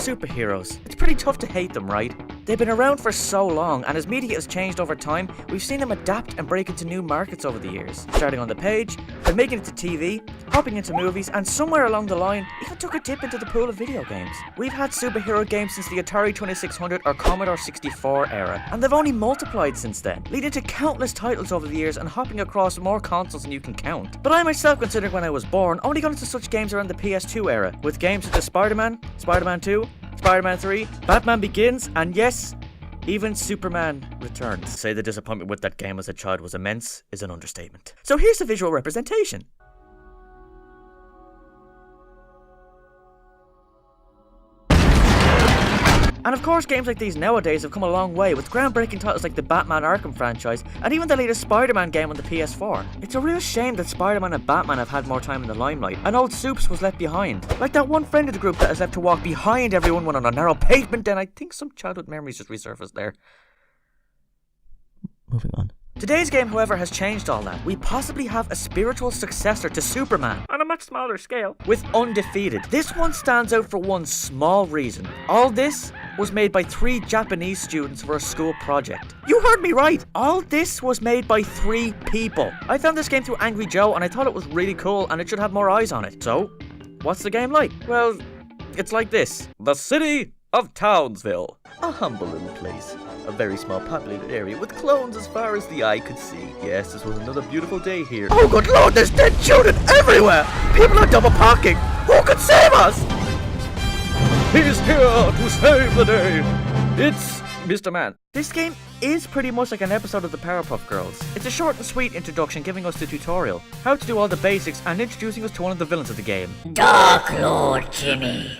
superheroes. It's pretty tough to hate them, right? They've been around for so long, and as media has changed over time, we've seen them adapt and break into new markets over the years. Starting on the page, then making it to TV, hopping into movies, and somewhere along the line, even took a dip into the pool of video games. We've had superhero games since the Atari 2600 or Commodore 64 era, and they've only multiplied since then, leading to countless titles over the years and hopping across more consoles than you can count. But I myself, considering when I was born, only got into such games around the PS2 era, with games such as Spider-Man, Spider-Man 2, Spider-Man 3, Batman Begins, and yes, even Superman Returns. To say the disappointment with that game as a child was immense is an understatement. So here's the visual representation. And of course, games like these nowadays have come a long way, with groundbreaking titles like the Batman Arkham franchise, and even the latest Spider-Man game on the PS4. It's a real shame that Spider-Man and Batman have had more time in the limelight, and old Supes was left behind. Like that one friend of the group that is left to walk behind everyone when on a narrow pavement, and I think some childhood memories just resurfaced there. Moving on. Today's game, however, has changed all that. We possibly have a spiritual successor to Superman, on a much smaller scale, with Undefeated. This one stands out for one small reason. All this was made by 3 Japanese students for a school project. You heard me right! All this was made by 3 people. I found this game through Angry Joe and I thought it was really cool and it should have more eyes on it. So, what's the game like? Well, it's like this. The city of Townsville. A humble little place. A very small populated area with clones as far as the eye could see. Yes, this was another beautiful day here. Oh good lord, there's dead children everywhere! People are double parking! Who could save us? He's here to save the day! It's Mr. Man. This game is pretty much like an episode of the Powerpuff Girls. It's a short and sweet introduction giving us the tutorial, how to do all the basics, and introducing us to one of the villains of the game. Dark Lord Jimmy.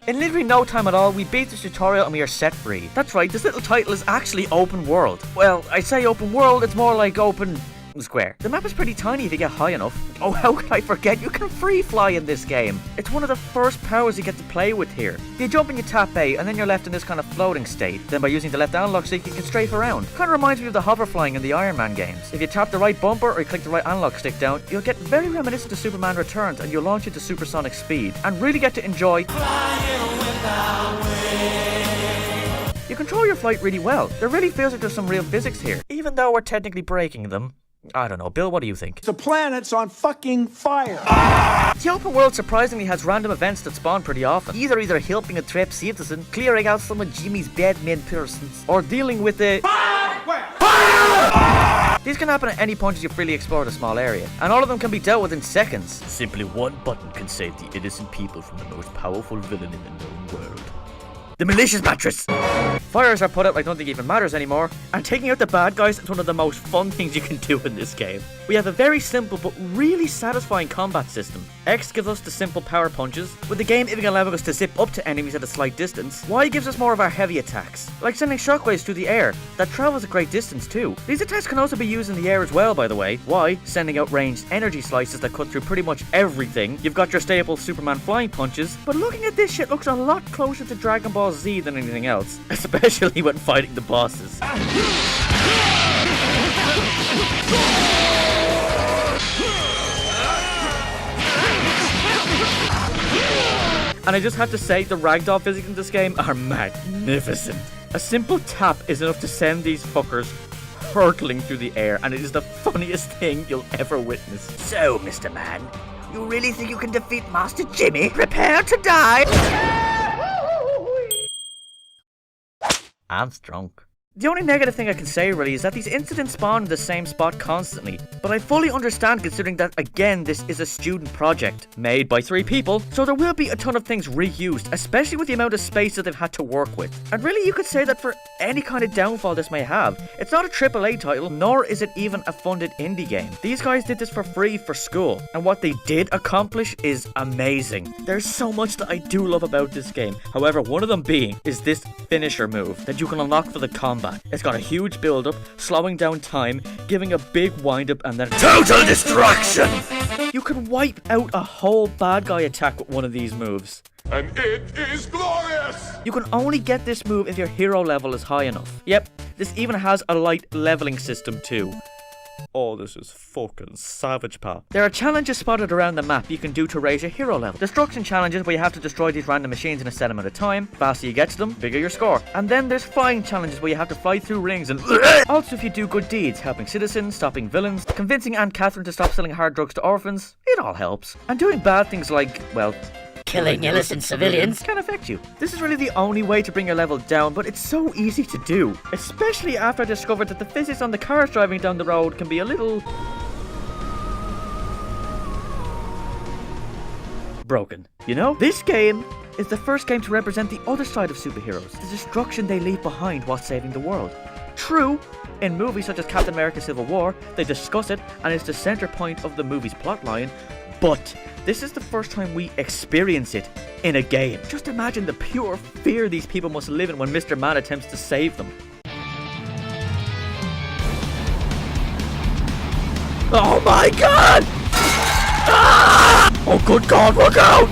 In literally no time at all, we beat this tutorial and we are set free. That's right, this little title is actually open world. Well, I say open world, it's more like open square. The map is pretty tiny if you get high enough. Oh, how could I forget? You can free fly in this game. It's one of the first powers you get to play with here. You jump and you tap A, and then you're left in this kind of floating state. Then by using the left analog stick, you can strafe around. Kind of reminds me of the hover flying in the Iron Man games. If you tap the right bumper or you click the right analog stick down, you'll get very reminiscent to Superman Returns, and you'll launch into supersonic speed and really get to enjoy flying without wings. You control your flight really well. There really feels like there's some real physics here, even though we're technically breaking them. I don't know. Bill, what do you think? The planet's on fucking fire. The open world surprisingly has random events that spawn pretty often. Either helping a trapped citizen, clearing out some of Jimmy's Batman persons, or dealing with the fire! These can happen at any point as you freely explore the small area, and all of them can be dealt with in seconds. Simply one button can save the innocent people from the most powerful villain in the known world. The malicious mattress! Fires are put out like nothing even matters anymore, and taking out the bad guys is one of the most fun things you can do in this game. We have a very simple but really satisfying combat system. X gives us the simple power punches, with the game even allowing us to zip up to enemies at a slight distance. Y gives us more of our heavy attacks, like sending shockwaves through the air, that travels a great distance too. These attacks can also be used in the air as well, by the way. Y, sending out ranged energy slices that cut through pretty much everything. You've got your staple Superman flying punches, but looking at this shit looks a lot closer to Dragon Ball Z than anything else, especially when fighting the bosses. And I just have to say, the ragdoll physics in this game are magnificent. A simple tap is enough to send these fuckers hurtling through the air, and it is the funniest thing you'll ever witness. So, Mr. Man, you really think you can defeat Master Jimmy? Prepare to die! I'm drunk. The only negative thing I can say really is that these incidents spawn in the same spot constantly, but I fully understand considering that, again, this is a student project made by 3 people, so there will be a ton of things reused, especially with the amount of space that they've had to work with. And really you could say that for any kind of downfall this may have, it's not a AAA title, nor is it even a funded indie game. These guys did this for free for school, and what they did accomplish is amazing. There's so much that I do love about this game, however, one of them being is this finisher move that you can unlock for the combat. It's got a huge build-up, slowing down time, giving a big wind-up, and then total destruction! You can wipe out a whole bad guy attack with one of these moves. And it is glorious! You can only get this move if your hero level is high enough. Yep, this even has a light leveling system too. Oh, this is fucking savage, pal. There are challenges spotted around the map you can do to raise your hero level. Destruction challenges where you have to destroy these random machines in a set amount of time. Faster you get to them, bigger your score. And then there's flying challenges where you have to fly through rings and also if you do good deeds, helping citizens, stopping villains, convincing Aunt Catherine to stop selling hard drugs to orphans, it all helps. And doing bad things like, well, Killing innocent civilians can affect you. This is really the only way to bring your level down, but it's so easy to do. Especially after I discovered that the physics on the cars driving down the road can be a little broken. You know? This game is the first game to represent the other side of superheroes, the destruction they leave behind while saving the world. True, in movies such as Captain America Civil War, they discuss it and it's the center point of the movie's plotline, but this is the first time we experience it in a game. Just imagine the pure fear these people must live in when Mr. Man attempts to save them. Oh my god! Ah! Oh good god, look out!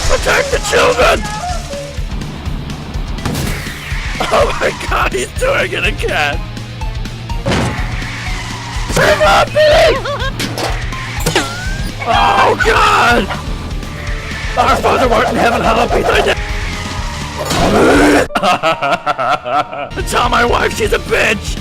Protect the children! Oh my god, he's doing it again! Bring on, Billy! Oh god! Our Father who art in heaven, hallowed be thy name! Tell my wife she's a bitch!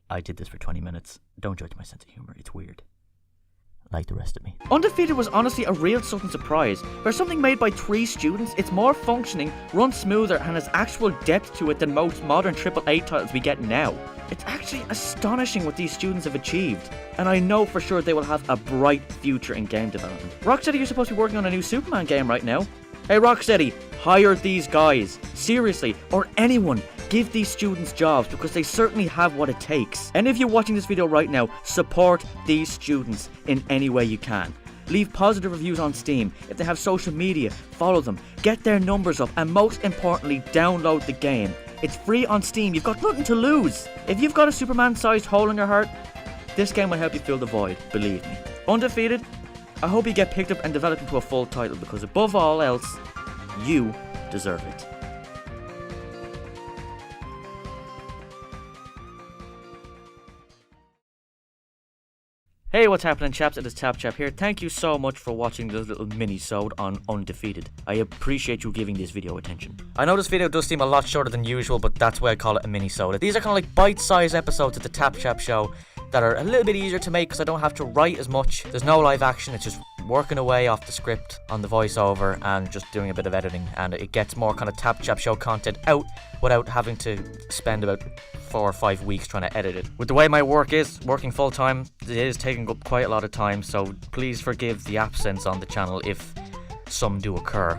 I did this for 20 minutes. Don't judge my sense of humor, it's weird. Like the rest of me. Undefeated was honestly a real sudden surprise. For something made by 3 students, it's more functioning, runs smoother, and has actual depth to it than most modern AAA titles we get now. It's actually astonishing what these students have achieved, and I know for sure they will have a bright future in game development. Rocksteady, you're supposed to be working on a new Superman game right now. Hey Rocksteady, hire these guys. Seriously, or anyone. Give these students jobs because they certainly have what it takes. And if you're watching this video right now, support these students in any way you can. Leave positive reviews on Steam. If they have social media, follow them. Get their numbers up and most importantly, download the game. It's free on Steam, you've got nothing to lose. If you've got a Superman-sized hole in your heart, this game will help you fill the void, believe me. Undefeated, I hope you get picked up and developed into a full title because above all else, you deserve it. Hey, what's happening, chaps? It is TapChap here. Thank you so much for watching this little mini-sode on Undefeated. I appreciate you giving this video attention. I know this video does seem a lot shorter than usual, but that's why I call it a mini-sode. These are kind of like bite-sized episodes of the TapChap show that are a little bit easier to make because I don't have to write as much. There's no live action, it's just working away off the script on the voiceover and just doing a bit of editing, and it gets more kind of TapChap show content out without having to spend about 4 or 5 weeks trying to edit it. With the way my work is, working full time, it is taking up quite a lot of time, so please forgive the absence on the channel if some do occur.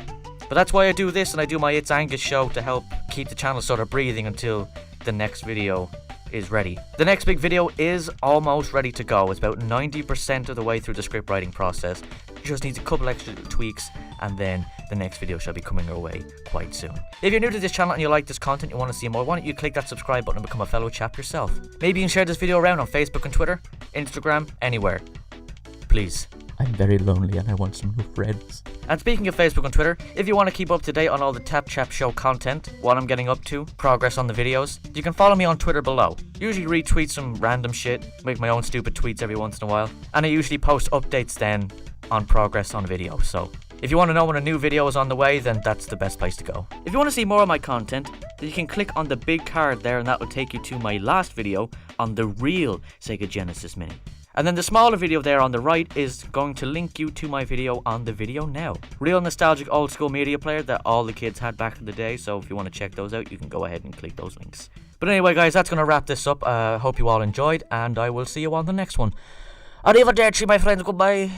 But that's why I do this, and I do my It's Angus show to help keep the channel sort of breathing until the next video is ready. The next big video is almost ready to go. It's about 90% of the way through the script writing process. It just needs a couple extra tweaks and then the next video shall be coming our way quite soon. If you're new to this channel and you like this content, you want to see more, why don't you click that subscribe button and become a fellow chap yourself. Maybe you can share this video around on Facebook and Twitter, Instagram, anywhere. Please. I'm very lonely and I want some new friends. And speaking of Facebook and Twitter, if you want to keep up to date on all the TapChap show content, what I'm getting up to, progress on the videos, you can follow me on Twitter below. Usually retweet some random shit, make my own stupid tweets every once in a while, and I usually post updates then on progress on videos, so if you want to know when a new video is on the way, then that's the best place to go. If you want to see more of my content, then you can click on the big card there and that will take you to my last video on the real Sega Genesis Mini. And then the smaller video there on the right is going to link you to my video on the video now. Real nostalgic old school media player that all the kids had back in the day, so if you want to check those out, you can go ahead and click those links. But anyway guys, that's going to wrap this up. Hope you all enjoyed, and I will see you on the next one. Arrivederci my friends, goodbye.